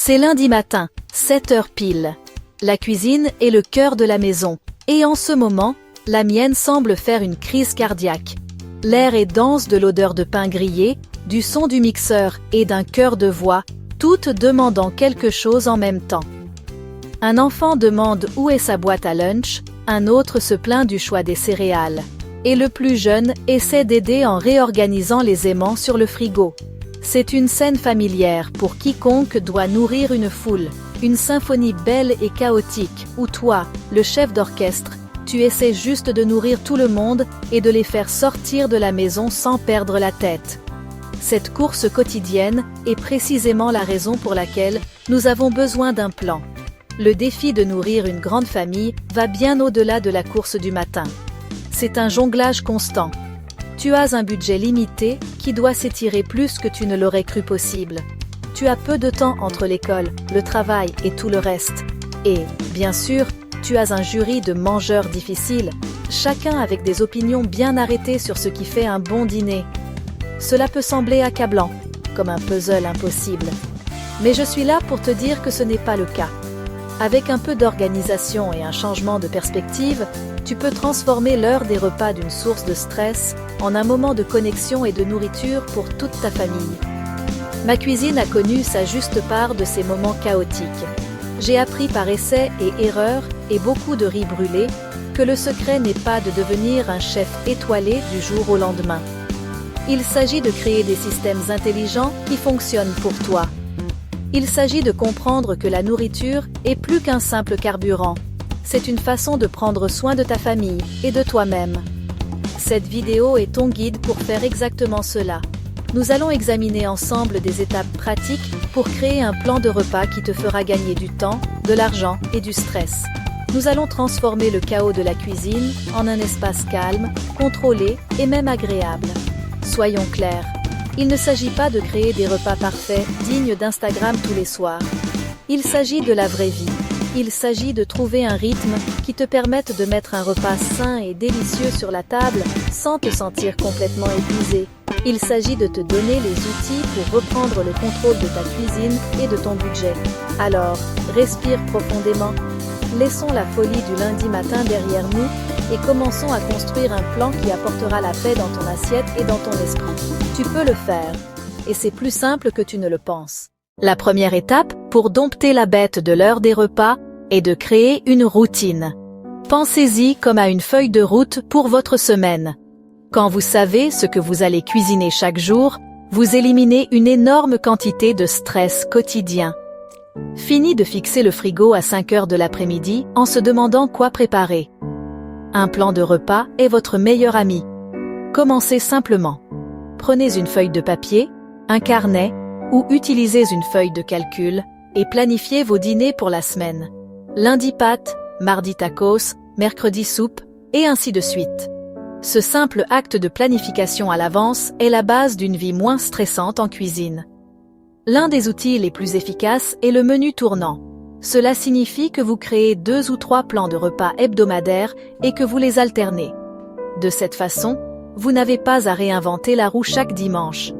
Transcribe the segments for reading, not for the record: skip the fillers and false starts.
C'est lundi matin, 7 heures pile. La cuisine est le cœur de la maison, et en ce moment, la mienne semble faire une crise cardiaque. L'air est dense de l'odeur de pain grillé, du son du mixeur et d'un chœur de voix, toutes demandant quelque chose en même temps. Un enfant demande où est sa boîte à lunch, un autre se plaint du choix des céréales. Et le plus jeune essaie d'aider en réorganisant les aimants sur le frigo. C'est une scène familière pour quiconque doit nourrir une foule, une symphonie belle et chaotique où toi, le chef d'orchestre, tu essaies juste de nourrir tout le monde et de les faire sortir de la maison sans perdre la tête. Cette course quotidienne est précisément la raison pour laquelle nous avons besoin d'un plan. Le défi de nourrir une grande famille va bien au-delà de la course du matin. C'est un jonglage constant. Tu as un budget limité qui doit s'étirer plus que tu ne l'aurais cru possible. Tu as peu de temps entre l'école, le travail et tout le reste. Et, bien sûr, tu as un jury de mangeurs difficiles, chacun avec des opinions bien arrêtées sur ce qui fait un bon dîner. Cela peut sembler accablant, comme un puzzle impossible. Mais je suis là pour te dire que ce n'est pas le cas. Avec un peu d'organisation et un changement de perspective, tu peux transformer l'heure des repas d'une source de stress en un moment de connexion et de nourriture pour toute ta famille. Ma cuisine a connu sa juste part de ces moments chaotiques. J'ai appris par essai et erreur, et beaucoup de riz brûlé, que le secret n'est pas de devenir un chef étoilé du jour au lendemain. Il s'agit de créer des systèmes intelligents qui fonctionnent pour toi. Il s'agit de comprendre que la nourriture est plus qu'un simple carburant. C'est une façon de prendre soin de ta famille et de toi-même. Cette vidéo est ton guide pour faire exactement cela. Nous allons examiner ensemble des étapes pratiques pour créer un plan de repas qui te fera gagner du temps, de l'argent et du stress. Nous allons transformer le chaos de la cuisine en un espace calme, contrôlé et même agréable. Soyons clairs. Il ne s'agit pas de créer des repas parfaits, dignes d'Instagram tous les soirs. Il s'agit de la vraie vie. Il s'agit de trouver un rythme qui te permette de mettre un repas sain et délicieux sur la table sans te sentir complètement épuisé. Il s'agit de te donner les outils pour reprendre le contrôle de ta cuisine et de ton budget. Alors, respire profondément. Laissons la folie du lundi matin derrière nous et commençons à construire un plan qui apportera la paix dans ton assiette et dans ton esprit. Tu peux le faire. Et c'est plus simple que tu ne le penses. La première étape, pour dompter la bête de l'heure des repas, est de créer une routine. Pensez-y comme à une feuille de route pour votre semaine. Quand vous savez ce que vous allez cuisiner chaque jour, vous éliminez une énorme quantité de stress quotidien. Fini de fixer le frigo à 5 heures de l'après-midi en se demandant quoi préparer. Un plan de repas est votre meilleur ami. Commencez simplement. Prenez une feuille de papier, un carnet, ou utilisez une feuille de calcul et planifiez vos dîners pour la semaine. Lundi pâtes, mardi tacos, mercredi soupe, et ainsi de suite. Ce simple acte de planification à l'avance est la base d'une vie moins stressante en cuisine. L'un des outils les plus efficaces est le menu tournant. Cela signifie que vous créez 2 ou 3 plans de repas hebdomadaires et que vous les alternez. De cette façon, vous n'avez pas à réinventer la roue chaque dimanche.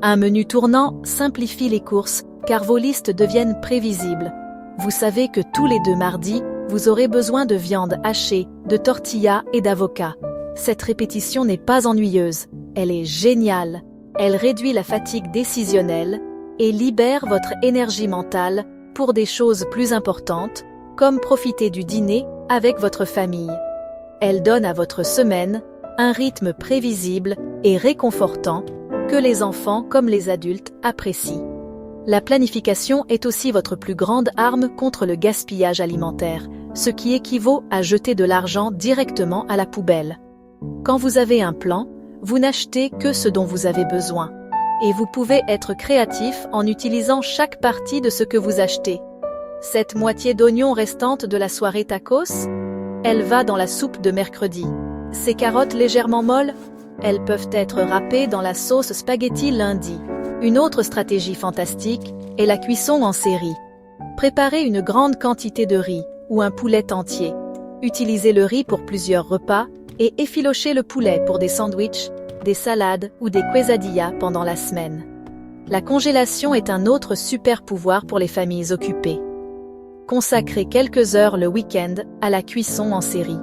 Un menu tournant simplifie les courses, car vos listes deviennent prévisibles. Vous savez que tous les 2 mardis, vous aurez besoin de viande hachée, de tortillas et d'avocats. Cette répétition n'est pas ennuyeuse, elle est géniale. Elle réduit la fatigue décisionnelle et libère votre énergie mentale pour des choses plus importantes, comme profiter du dîner avec votre famille. Elle donne à votre semaine un rythme prévisible et réconfortant que les enfants comme les adultes apprécient. La planification est aussi votre plus grande arme contre le gaspillage alimentaire, ce qui équivaut à jeter de l'argent directement à la poubelle. Quand vous avez un plan, vous n'achetez que ce dont vous avez besoin. Et vous pouvez être créatif en utilisant chaque partie de ce que vous achetez. Cette moitié d'oignon restante de la soirée tacos, elle va dans la soupe de mercredi. Ces carottes légèrement molles, elles peuvent être râpées dans la sauce spaghetti lundi. Une autre stratégie fantastique est la cuisson en série. Préparez une grande quantité de riz ou un poulet entier. Utilisez le riz pour plusieurs repas et efficacez le poulet pour des sandwichs, des salades ou des quesadillas pendant la semaine. La congélation est un autre super pouvoir pour les familles occupées. Consacrez quelques heures le week-end à la cuisson en série.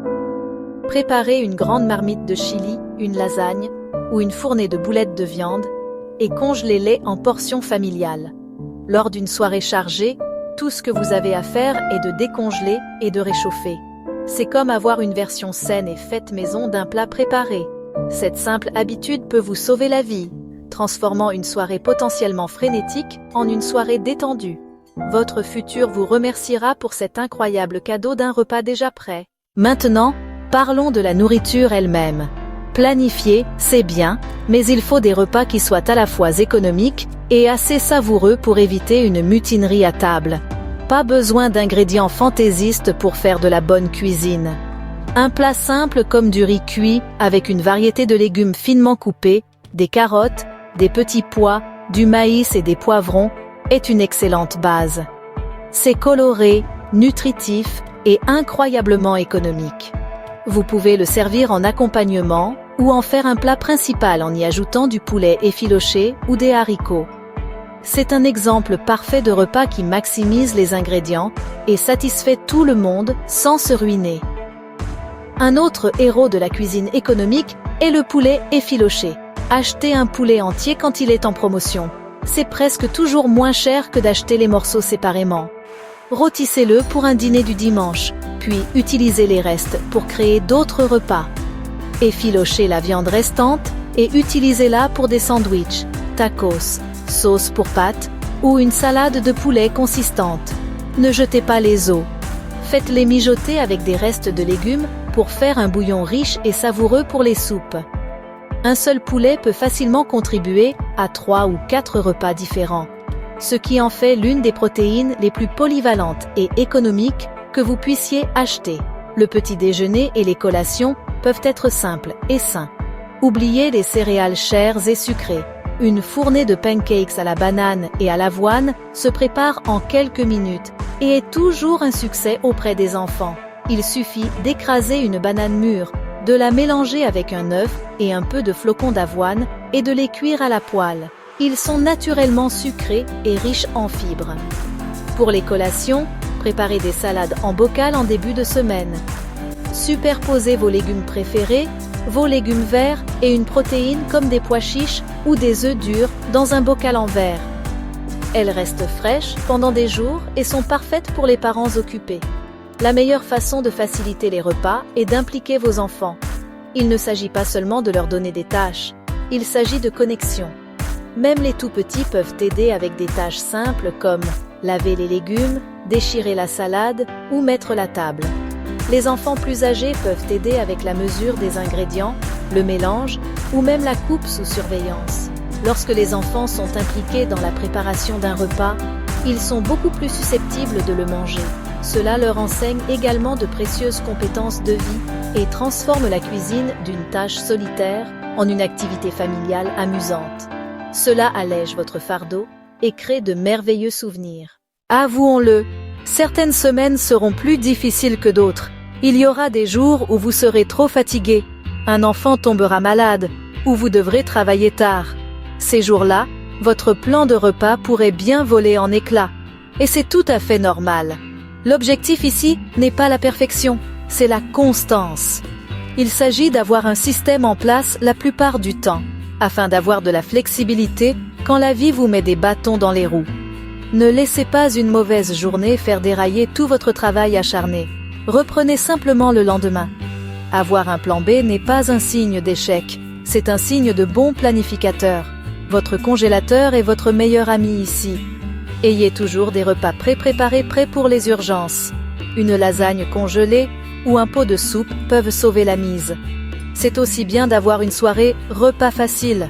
Préparez une grande marmite de chili, une lasagne ou une fournée de boulettes de viande et congelez-les en portions familiales. Lors d'une soirée chargée, tout ce que vous avez à faire est de décongeler et de réchauffer. C'est comme avoir une version saine et faite maison d'un plat préparé. Cette simple habitude peut vous sauver la vie, transformant une soirée potentiellement frénétique en une soirée détendue. Votre futur vous remerciera pour cet incroyable cadeau d'un repas déjà prêt. Maintenant, parlons de la nourriture elle-même. Planifier, c'est bien, mais il faut des repas qui soient à la fois économiques et assez savoureux pour éviter une mutinerie à table. Pas besoin d'ingrédients fantaisistes pour faire de la bonne cuisine. Un plat simple comme du riz cuit avec une variété de légumes finement coupés, des carottes, des petits pois, du maïs et des poivrons est une excellente base. C'est coloré, nutritif et incroyablement économique. Vous pouvez le servir en accompagnement ou en faire un plat principal en y ajoutant du poulet effiloché ou des haricots. C'est un exemple parfait de repas qui maximise les ingrédients et satisfait tout le monde sans se ruiner. Un autre héros de la cuisine économique est le poulet effiloché. Achetez un poulet entier quand il est en promotion. C'est presque toujours moins cher que d'acheter les morceaux séparément. Rôtissez-le pour un dîner du dimanche, puis utilisez les restes pour créer d'autres repas. Effilochez la viande restante et utilisez-la pour des sandwichs, tacos, sauce pour pâtes ou une salade de poulet consistante. Ne jetez pas les os. Faites-les mijoter avec des restes de légumes pour faire un bouillon riche et savoureux pour les soupes. Un seul poulet peut facilement contribuer à 3 ou 4 repas différents, ce qui en fait l'une des protéines les plus polyvalentes et économiques que vous puissiez acheter. Le petit déjeuner et les collations peuvent être simples et sains. Oubliez les céréales chères et sucrées. Une fournée de pancakes à la banane et à l'avoine se prépare en quelques minutes et est toujours un succès auprès des enfants. Il suffit d'écraser une banane mûre, de la mélanger avec un œuf et un peu de flocons d'avoine et de les cuire à la poêle. Ils sont naturellement sucrés et riches en fibres. Pour les collations, préparez des salades en bocal en début de semaine. Superposez vos légumes préférés, vos légumes verts et une protéine comme des pois chiches ou des œufs durs dans un bocal en verre. Elles restent fraîches pendant des jours et sont parfaites pour les parents occupés. La meilleure façon de faciliter les repas est d'impliquer vos enfants. Il ne s'agit pas seulement de leur donner des tâches, il s'agit de connexion. Même les tout petits peuvent aider avec des tâches simples comme laver les légumes, déchirer la salade ou mettre la table. Les enfants plus âgés peuvent aider avec la mesure des ingrédients, le mélange ou même la coupe sous surveillance. Lorsque les enfants sont impliqués dans la préparation d'un repas, ils sont beaucoup plus susceptibles de le manger. Cela leur enseigne également de précieuses compétences de vie et transforme la cuisine d'une tâche solitaire en une activité familiale amusante. Cela allège votre fardeau et crée de merveilleux souvenirs. Avouons-le, certaines semaines seront plus difficiles que d'autres. Il y aura des jours où vous serez trop fatigué, un enfant tombera malade, ou vous devrez travailler tard. Ces jours-là, votre plan de repas pourrait bien voler en éclats. Et c'est tout à fait normal. L'objectif ici n'est pas la perfection, c'est la constance. Il s'agit d'avoir un système en place la plupart du temps, afin d'avoir de la flexibilité quand la vie vous met des bâtons dans les roues. Ne laissez pas une mauvaise journée faire dérailler tout votre travail acharné. Reprenez simplement le lendemain. Avoir un plan B n'est pas un signe d'échec, c'est un signe de bon planificateur. Votre congélateur est votre meilleur ami ici. Ayez toujours des repas pré-préparés prêts pour les urgences. Une lasagne congelée ou un pot de soupe peuvent sauver la mise. C'est aussi bien d'avoir une soirée repas facile.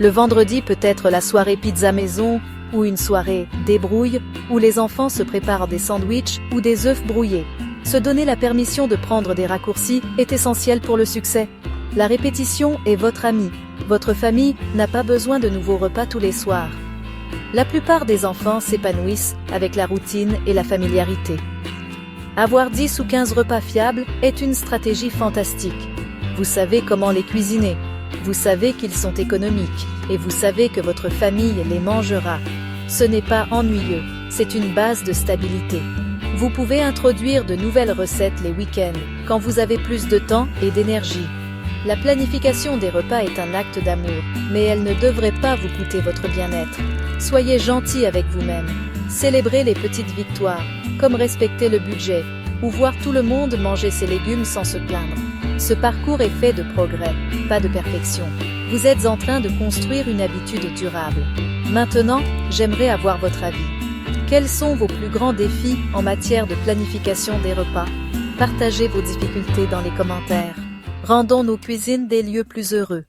Le vendredi peut être la soirée pizza maison ou une soirée débrouille où les enfants se préparent des sandwichs ou des œufs brouillés. Se donner la permission de prendre des raccourcis est essentiel pour le succès. La répétition est votre ami. Votre famille n'a pas besoin de nouveaux repas tous les soirs. La plupart des enfants s'épanouissent avec la routine et la familiarité. Avoir 10 ou 15 repas fiables est une stratégie fantastique. Vous savez comment les cuisiner. Vous savez qu'ils sont économiques, et vous savez que votre famille les mangera. Ce n'est pas ennuyeux, c'est une base de stabilité. Vous pouvez introduire de nouvelles recettes les week-ends, quand vous avez plus de temps et d'énergie. La planification des repas est un acte d'amour, mais elle ne devrait pas vous coûter votre bien-être. Soyez gentil avec vous-même. Célébrez les petites victoires, comme respecter le budget, ou voir tout le monde manger ses légumes sans se plaindre. Ce parcours est fait de progrès, pas de perfection. Vous êtes en train de construire une habitude durable. Maintenant, j'aimerais avoir votre avis. Quels sont vos plus grands défis en matière de planification des repas? Partagez vos difficultés dans les commentaires. Rendons nos cuisines des lieux plus heureux.